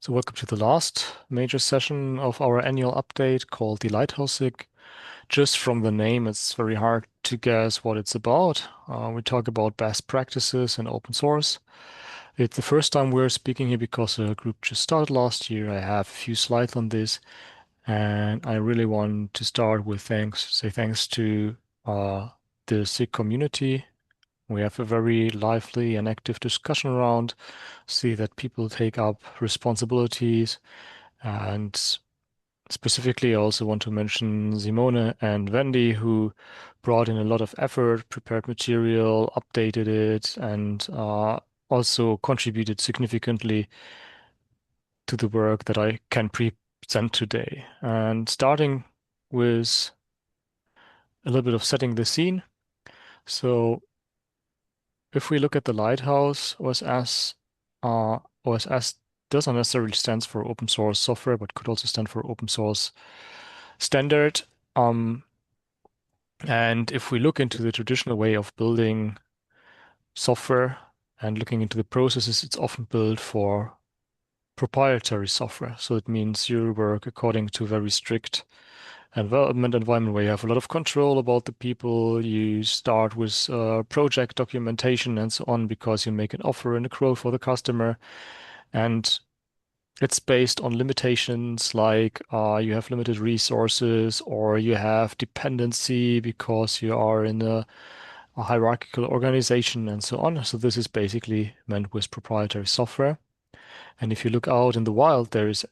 So welcome to the last major session of our annual update called the Lighthouse SIG. Just from the name, it's very hard to guess what it's about. We talk about best practices in open source. It's the first time we're speaking here because the group just started last year. I have a few slides on this, and I really want to start with say thanks to the SIG community. We have a very lively and active discussion around, see that people take up responsibilities, and specifically, I also want to mention Simone and Wendy, who brought in a lot of effort, prepared material, updated it, and also contributed significantly to the work that I can present today. And starting with a little bit of setting the scene. So if we look at the Lighthouse OSS, OSS doesn't necessarily stand for open source software, but could also stand for open source standard. And if we look into the traditional way of building software and looking into the processes, it's often built for proprietary software. So it means you work according to very strict development environment where you have a lot of control about the people. You start with project documentation and so on because you make an offer and a quote for the customer. And it's based on limitations like you have limited resources or you have dependency because you are in a hierarchical organization and so on. So this is basically meant with proprietary software. And if you look out in the wild, there is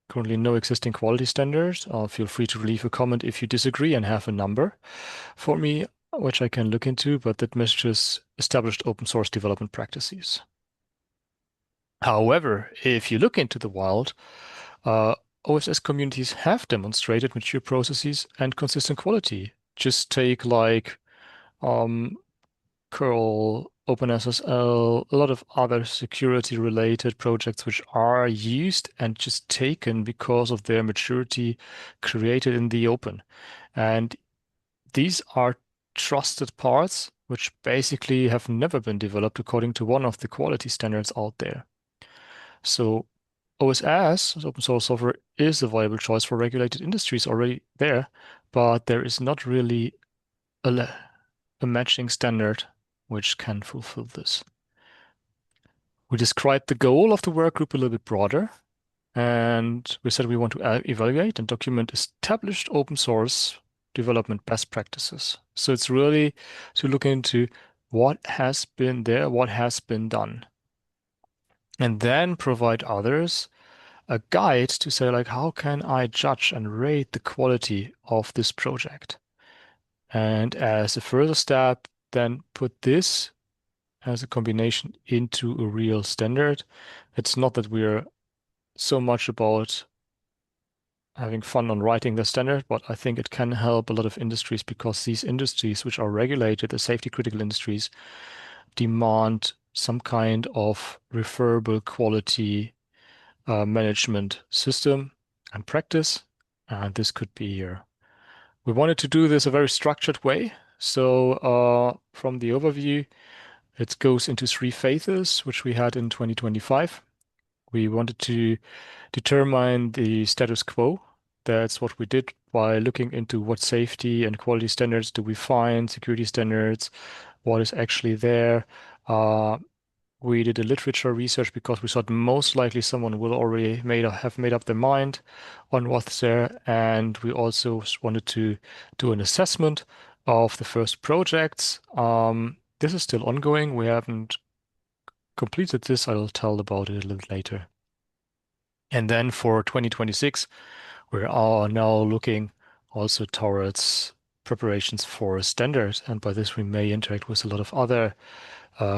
currently no existing quality standards. Feel free to leave a comment if you disagree and have a number for me, which I can look into, but that measures established open source development practices. However, if you look into the wild, OSS communities have demonstrated mature processes and consistent quality. Just take like curl, OpenSSL, a lot of other security-related projects which are used and just taken because of their maturity created in the open. And these are trusted parts which basically have never been developed according to one of the quality standards out there. So OSS, open source software, is a viable choice for regulated industries already there, but there is not really a matching standard which can fulfill this. We described the goal of the work group a little bit broader, and we said we want to evaluate and document established open source development best practices. So it's really to look into what has been there, what has been done, and then provide others a guide to say, like, how can I judge and rate the quality of this project? And as a further step, then put this as a combination into a real standard. It's not that we're so much about having fun on writing the standard, but I think it can help a lot of industries because these industries, which are regulated, the safety critical industries, demand some kind of referable quality management system and practice. And this could be here. We wanted to do this a very structured way. So from the overview, it goes into three phases, which we had in 2025. We wanted to determine the status quo. That's what we did by looking into what safety and quality standards do we find, security standards, what is actually there. We did a literature research because we thought most likely someone will already have made up their mind on what's there. And we also wanted to do an assessment of the first projects. This is still ongoing. We haven't completed this. I'll tell about it a little later. And then for 2026, we are now looking also towards preparations for a standard. And by this, we may interact with a lot of other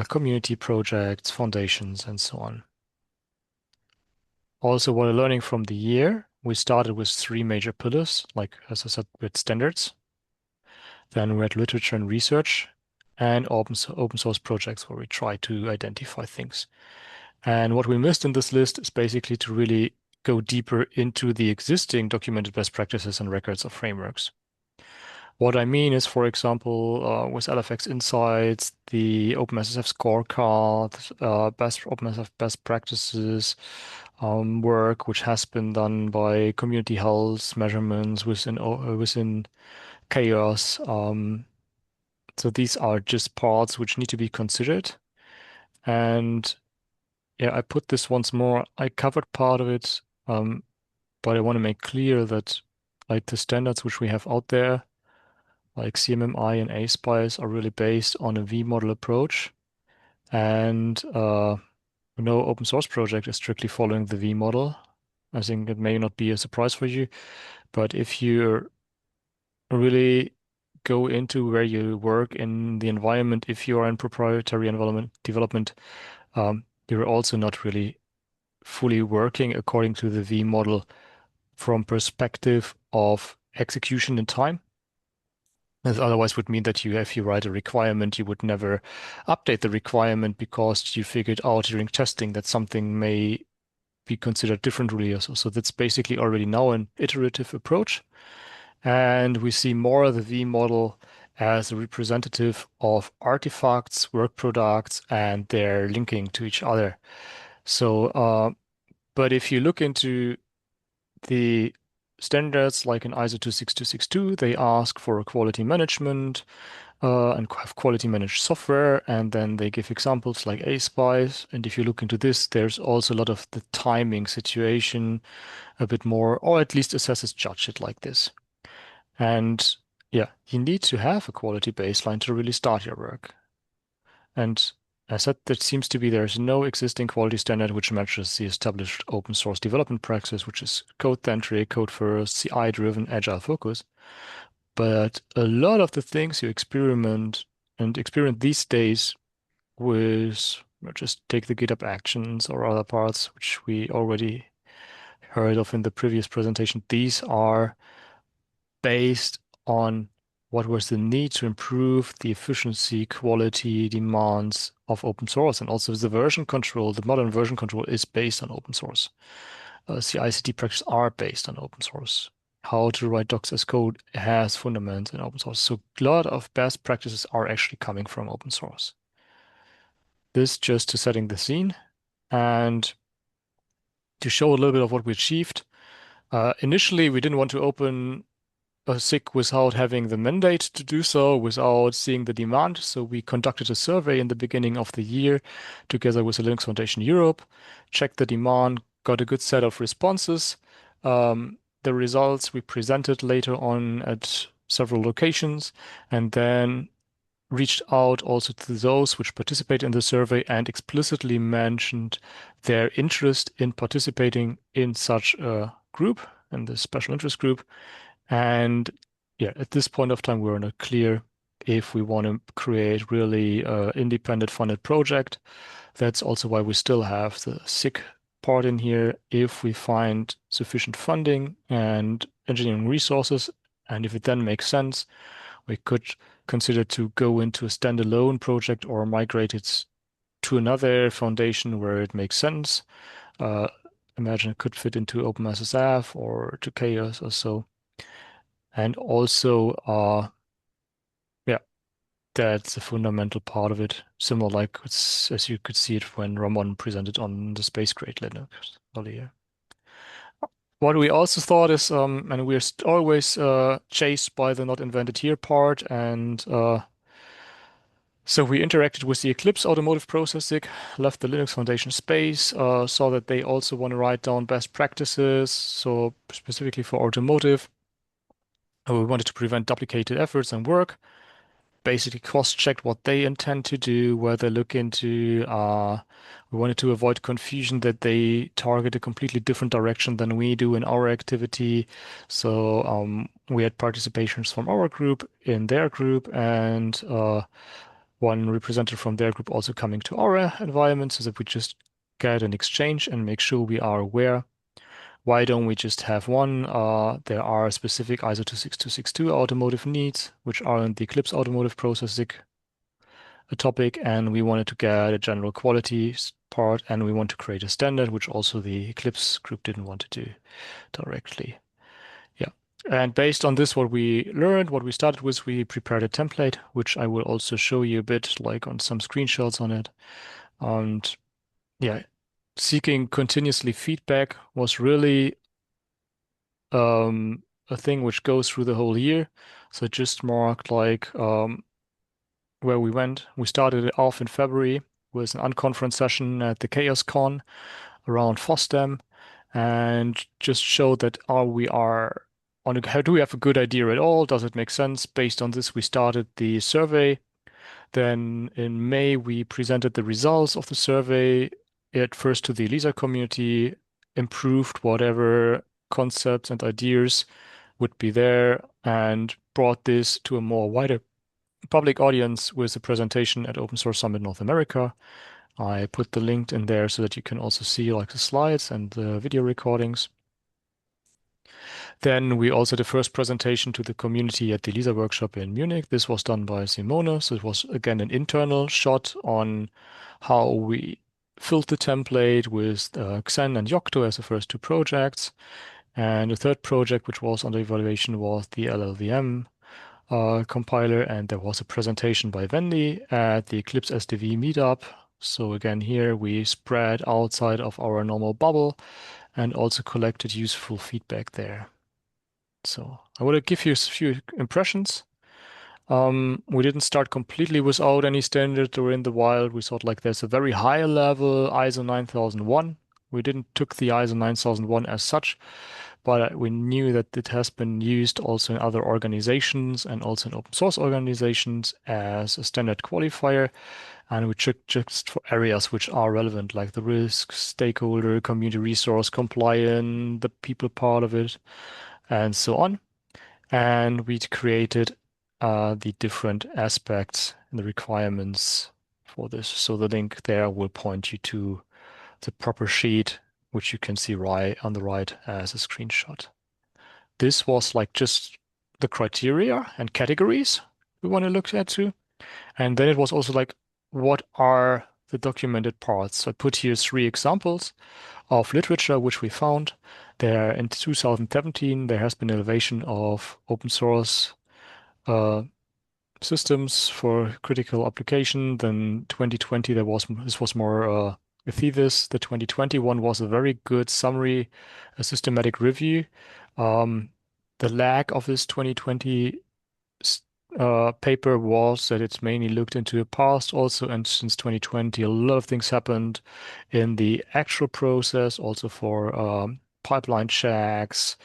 community projects, foundations, and so on. Also, what we're learning from the year, we started with three major pillars, like as I said, with standards. Then we had literature and research and open source projects where we try to identify things. And what we missed in this list is basically to really go deeper into the existing documented best practices and records of frameworks. What I mean is, for example, with LFX Insights, the OpenSSF scorecard, best OpenSSF best practices work, which has been done by community health measurements within chaos. So these are just parts which need to be considered. And yeah, I put this once more. I covered part of it, but I want to make clear that like the standards which we have out there, like CMMI and ASPICE, are really based on a V model approach. And no open source project is strictly following the V model. I think it may not be a surprise for you, but if you really go into where you work in the environment, if you are in proprietary environment development, you're also not really fully working according to the V model from perspective of execution in time. As otherwise would mean that if you write a requirement, you would never update the requirement because you figured out during testing that something may be considered differently. So that's basically already now an iterative approach. And we see more of the V model as a representative of artifacts, work products, and their linking to each other. So, but if you look into the standards like in ISO 26262, they ask for a quality management and have quality managed software, and then they give examples like ASPICE. And if you look into this, there's also a lot of the timing situation a bit more, or at least assesses judge it like this. And yeah, you need to have a quality baseline to really start your work. And I said that seems to be there's no existing quality standard which matches the established open source development practice, which is code-centric, code-first, CI-driven, agile focus. But a lot of the things you experiment these days with, just take the GitHub Actions or other parts, which we already heard of in the previous presentation. These are based on what was the need to improve the efficiency, quality, demands of open source. And also the version control, the modern version control is based on open source. CI/CD practices are based on open source. How to write docs as code has fundamentals in open source. So a lot of best practices are actually coming from open source. This just to setting the scene and to show a little bit of what we achieved. Initially, we didn't want to open a SIG without having the mandate to do so, without seeing the demand. So we conducted a survey in the beginning of the year together with the Linux Foundation Europe, checked the demand, got a good set of responses. The results we presented later on at several locations, and then reached out also to those which participate in the survey and explicitly mentioned their interest in participating in such a group, in the special interest group. And yeah, at this point of time, we're not clear if we want to create really independent funded project. That's also why we still have the SIG part in here. If we find sufficient funding and engineering resources, and if it then makes sense, we could consider to go into a standalone project or migrate it to another foundation where it makes sense. Uh, Imagine it could fit into OpenSSF or to Chaos or so. And also, yeah, that's a fundamental part of it. Similar like as you could see it when Ramon presented on the Space Crate Linux earlier. What we also thought is, and we're always chased by the not invented here part, and so we interacted with the Eclipse automotive processing, left the Linux Foundation space, saw that they also want to write down best practices, so specifically for automotive. We wanted to prevent duplicated efforts and work. Basically cross-checked what they intend to do, where they look into. We wanted to avoid confusion that they target a completely different direction than we do in our activity. So we had participations from our group in their group, and one representative from their group also coming to our environment, so that we just get an exchange and make sure we are aware. Why don't we just have one? There are specific ISO 26262 automotive needs, which are in the Eclipse automotive processing a topic, and we wanted to get a general quality part, and we want to create a standard, which also the Eclipse group didn't want to do directly. Yeah. And based on this, what we learned, what we started with, we prepared a template, which I will also show you a bit, like on some screenshots on it. And yeah, seeking continuously feedback was really a thing which goes through the whole year. So it just marked like where we went. We started it off in February with an unconference session at the Chaos Con around FOSDEM and just showed that we are on how do we have a good idea at all? Does it make sense? Based on this, we started the survey. Then in May, we presented the results of the survey at first to the ELISA community, improved whatever concepts and ideas would be there, and brought this to a more wider public audience with a presentation at Open Source Summit North America. I put the link in there so that you can also see like the slides and the video recordings. Then we also had the first presentation to the community at the ELISA workshop in Munich. This was done by Simone. So it was again an internal shot on how we filled the template with Xen and Yocto as the first two projects. And the third project, which was under evaluation, was the LLVM compiler. And there was a presentation by Wendy at the Eclipse SDV meetup. So again, here we spread outside of our normal bubble and also collected useful feedback there. So I want to give you a few impressions. We didn't start completely without any standard or in the wild. We thought like there's a very high level ISO 9001. We didn't took the ISO 9001 as such, but we knew that it has been used also in other organizations and also in open source organizations as a standard qualifier. And we checked just for areas which are relevant, like the risk, stakeholder, community resource, compliant, the people part of it, and so on. And we created the different aspects and the requirements for this. So the link there will point you to the proper sheet, which you can see right on the right as a screenshot. This was like just the criteria and categories we want to look at too. And then it was also like, what are the documented parts? So I put here three examples of literature which we found. There in 2017, there has been elevation of open source systems for critical application. Then 2020, this was more ETAS. The 2021 was a very good summary, a systematic review. The lack of this 2020 paper was that it's mainly looked into the past also, and since 2020, a lot of things happened in the actual process, also for pipeline checks,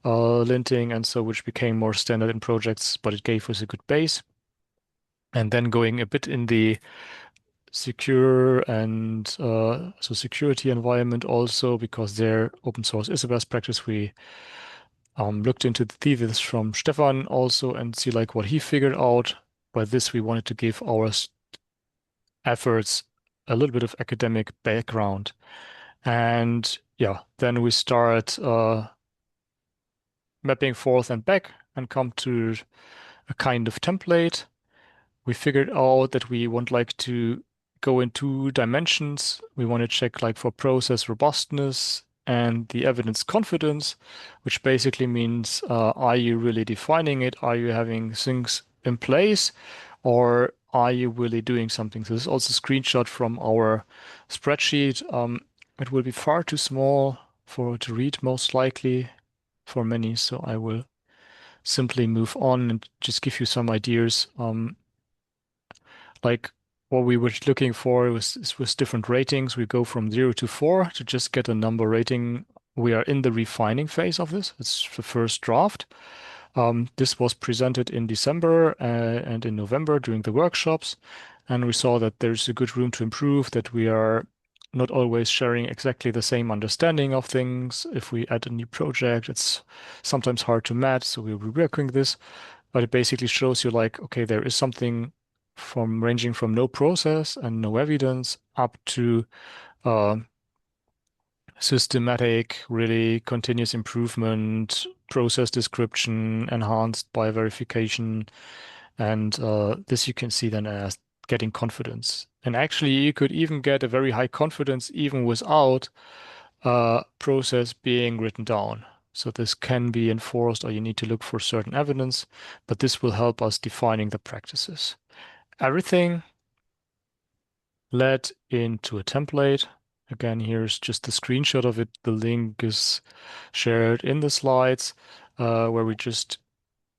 linting, and so which became more standard in projects, but it gave us a good base. And then going a bit in the secure and so security environment also, because their open source is a best practice. We looked into the thesis from Stefan also and see like what he figured out. By this, we wanted to give our efforts a little bit of academic background. And yeah, then we start mapping forth and back and come to a kind of template. We figured out that we want like to go in two dimensions. We want to check like for process robustness and the evidence confidence, which basically means are you really defining it? Are you having things in place, or are you really doing something? So this is also a screenshot from our spreadsheet. It will be far too small for to read most likely for many, so I will simply move on and just give you some ideas. Like what we were looking for was different ratings. We go from 0 to 4 to just get a number rating. We are in the refining phase of this. It's the first draft. This was presented in December and in November during the workshops, and we saw that there's a good room to improve, that we are not always sharing exactly the same understanding of things. If we add a new project, it's sometimes hard to match, so we're reworking this. But it basically shows you like, okay, there is something from ranging from no process and no evidence up to uh, systematic, really continuous improvement, process description, enhanced by verification. And this you can see then as getting confidence. And actually, you could even get a very high confidence even without process being written down. So this can be enforced or you need to look for certain evidence, but this will help us defining the practices. Everything led into a template. Again, here's just a screenshot of it. The link is shared in the slides, where we just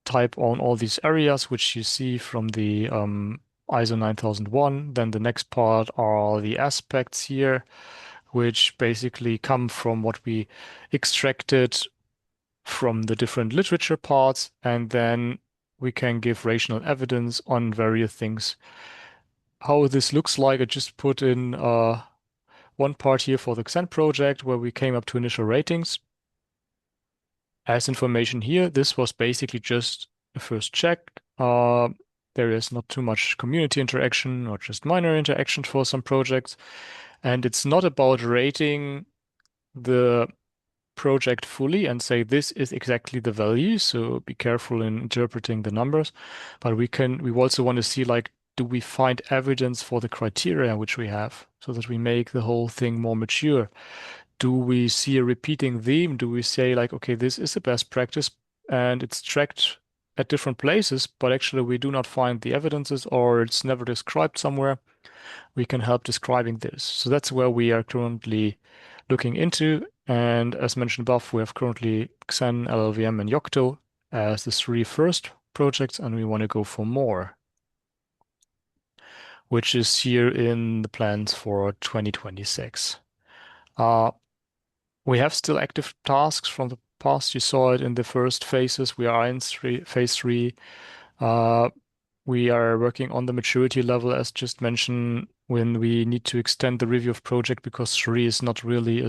type on all these areas, which you see from the ISO 9001. Then the next part are the aspects here, which basically come from what we extracted from the different literature parts, and then we can give rational evidence on various things. How this looks like, I just put in one part here for the Xen project where we came up to initial ratings. As information here, this was basically just a first check. There is not too much community interaction or just minor interaction for some projects. And it's not about rating the project fully and say this is exactly the value. So be careful in interpreting the numbers. But we also want to see, like, do we find evidence for the criteria which we have so that we make the whole thing more mature? Do we see a repeating theme? Do we say, like, okay, this is a best practice and it's tracked at different places, but actually we do not find the evidences or it's never described somewhere? We can help describing this. So that's where we are currently looking into. And as mentioned above, we have currently Xen, LLVM, and Yocto as the three first projects, and we want to go for more, which is here in the plans for 2026. We have still active tasks from the past. You saw it in the first phases. We are in phase three. Uh, we are working on the maturity level, as just mentioned, when we need to extend the review of project because three is not really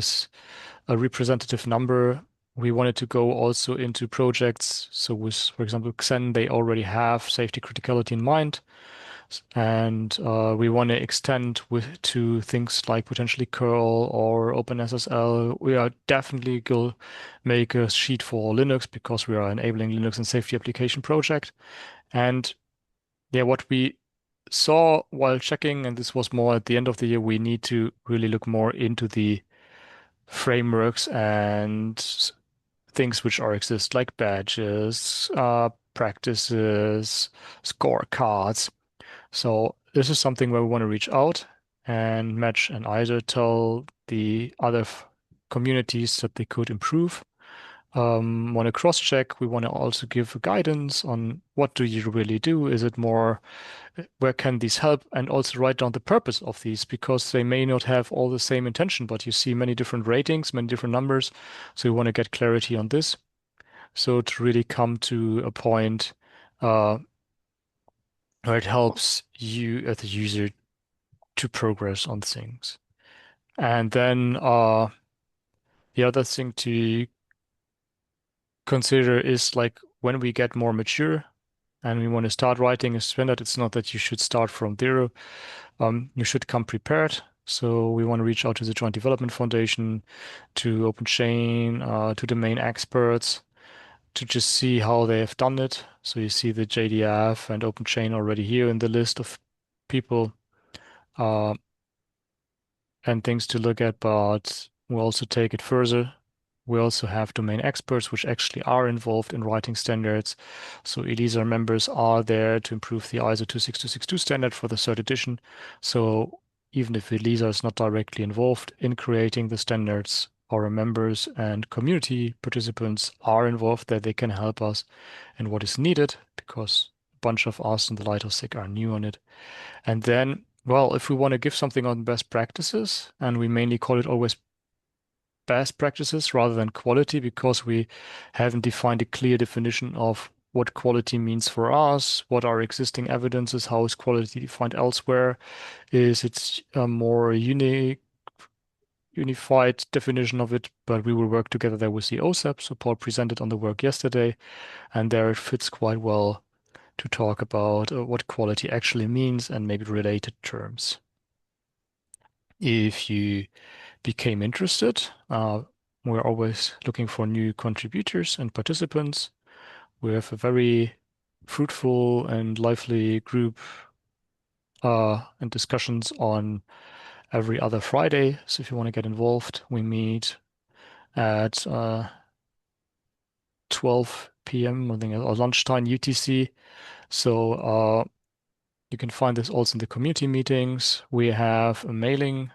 a representative number. We wanted to go also into projects. So with, for example, Xen, they already have safety criticality in mind. And we want to extend to things like potentially curl or OpenSSL. We are definitely going to make a sheet for Linux because we are enabling Linux and safety application project. And yeah, what we saw while checking, and this was more at the end of the year, we need to really look more into the frameworks and things which are exist, like badges, practices, scorecards. So this is something where we want to reach out and match and either tell the other communities that they could improve. Want to cross-check. We want to also give guidance on what do you really do? Is it more, where can these help? And also write down the purpose of these because they may not have all the same intention, but you see many different ratings, many different numbers. So we want to get clarity on this. So to really come to a point uh, where it helps you as a user to progress on things. And then the other thing to consider is, like, when we get more mature and we want to start writing a standard, it's not that you should start from zero. You should come prepared. So we want to reach out to the Joint Development Foundation, to OpenChain, to the main experts, to just see how they have done it. So you see the JDF and OpenChain already here in the list of people. Uh, and things to look at, but we'll also take it further. We also have domain experts, which actually are involved in writing standards. So ELISA members are there to improve the ISO 26262 standard for the third edition. So even if ELISA is not directly involved in creating the standards, our members and community participants are involved, that they can help us in what is needed, because a bunch of us in the Lighthouse SIG are new on it. And then, well, if we want to give something on best practices, and we mainly call it always best practices rather than quality, because we haven't defined a clear definition of what quality means for us, what are existing evidences, how is quality defined elsewhere, is it a more unified definition of it, but we will work together there with the OSAP. So Paul presented on the work yesterday, and there it fits quite well to talk about what quality actually means and maybe related terms. If you became interested, we're always looking for new contributors and participants. We have a very fruitful and lively group and discussions on every other Friday. So if you want to get involved, we meet at 12 p.m., I think, or lunchtime UTC. So you can find this also in the community meetings. We have a mailing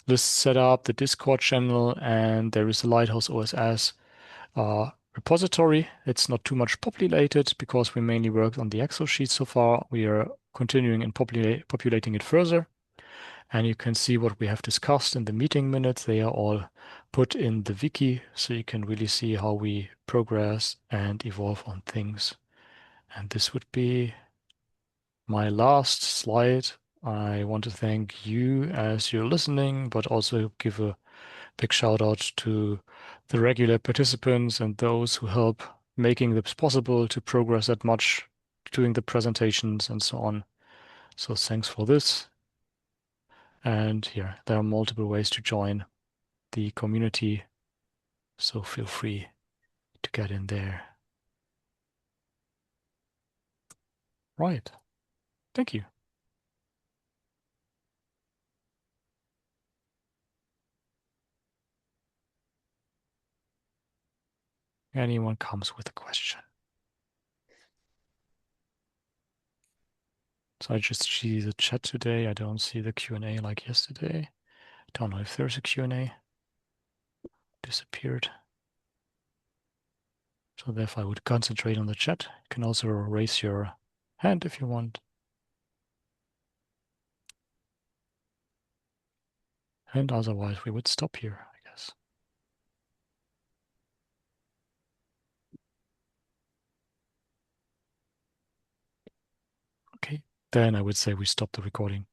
list set up, the Discord channel, and there is a Lighthouse OSS repository. It's not too much populated because we mainly worked on the Excel sheet so far. We are continuing and populating it further. And you can see what we have discussed in the meeting minutes. They are all put in the wiki, so you can really see how we progress and evolve on things. And this would be my last slide. I want to thank you as you're listening, but also give a big shout out to the regular participants and those who help making this possible to progress that much, doing the presentations and so on. So thanks for this. And here, there are multiple ways to join the community, so feel free to get in there. Right. Thank you. Anyone comes with a question. So I just see the chat today. I don't see the Q&A like yesterday. Don't know if there's a Q&A. Disappeared. So therefore I would concentrate on the chat. You can also raise your hand if you want. And otherwise we would stop here, I guess. Okay, then I would say we stop the recording.